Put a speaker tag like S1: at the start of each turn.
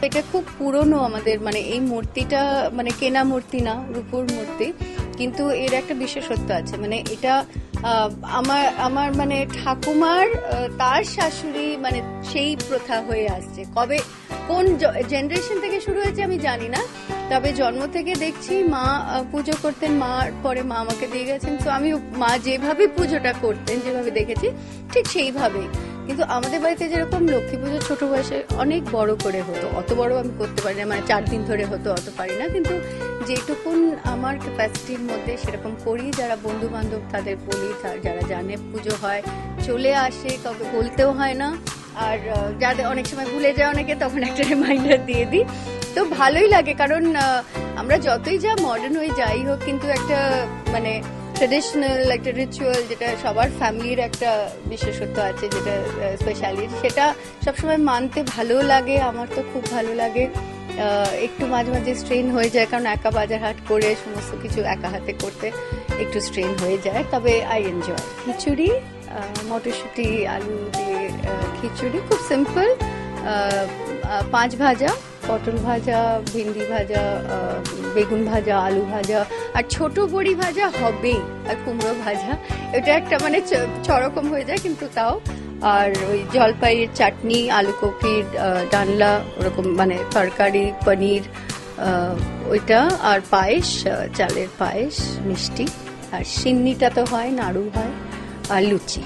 S1: এটা খুব পুরনো আমাদের, মানে এই মূর্তিটা মানে কেনা মূর্তি না, রূপোর মূর্তি, কিন্তু এর একটা বিশেষত্ব আছে। মানে এটা আমার আমার মানে ঠাকুমার তার শাশুড়ি মানে সেই প্রথা হয়ে আসছে। কবে কোন জেনারেশন থেকে শুরু হয়েছে আমি জানি না, তবে জন্ম থেকে দেখছি মা পুজো করতেন, মা পরে মা আমাকে দিয়ে গেছেন। তো আমি মা যেভাবে পুজোটা করতেন, যেভাবে দেখেছি ঠিক সেইভাবেই। কিন্তু আমাদের বাড়িতে যেরকম লক্ষ্মী পুজো ছোট বয়সে অনেক বড় করে হতো, অত বড় আমি করতে পারি না, মানে 4 দিন ধরে হতো, অত পারি না, কিন্তু যেটুকুন আমার ক্যাপাসিটির মধ্যে সেরকম করি। যারা বন্ধু বান্ধব তাদের বলি, যারা জানে পুজো হয় চলে আসে, কাউকে বলতেও হয় না। আর যাদের অনেক সময় ভুলে যায় অনেকে, তখন একটা রিমাইন্ডার দিয়ে দিই। তো ভালোই লাগে, কারণ আমরা যতই যা মডার্ন হয়ে যাই হোক, কিন্তু একটা মানে ট্রেডিশনাল একটা রিচুয়াল, যেটা সবার ফ্যামিলির একটা বিশেষত্ব আছে, যেটা স্পেশালিটি, সেটা সবসময় মানতে ভালো লাগে। আমার তো খুব ভালো লাগে। একটু মাঝে মাঝে স্ট্রেন হয়ে যায়, কারণ একা বাজার হাট করে সমস্ত কিছু একা হাতে করতে একটু স্ট্রেন হয়ে যায়, তবে আই এনজয়। খিচুড়ি, মটরশুঁটি আলু দিয়ে খিচুড়ি, খুব সিম্পল। 5 ভাজা, পটল ভাজা, ভেন্ডি ভাজা, বেগুন ভাজা, আলু ভাজা, আর ছোট বড়ি ভাজা হবেই, আর কুমড়ো ভাজা। এটা একটা মানে 6 রকম হয়ে যায়, কিন্তু তাও। আর ওই জলপাইয়ের চাটনি, আলু কপির ডালনা, ওরকম মানে তরকারি, পনির, ওইটা, আর পায়েস, চালের পায়েস, মিষ্টি, আর সিন্নিটা তো হয়, নাড়ু হয়, আর লুচি।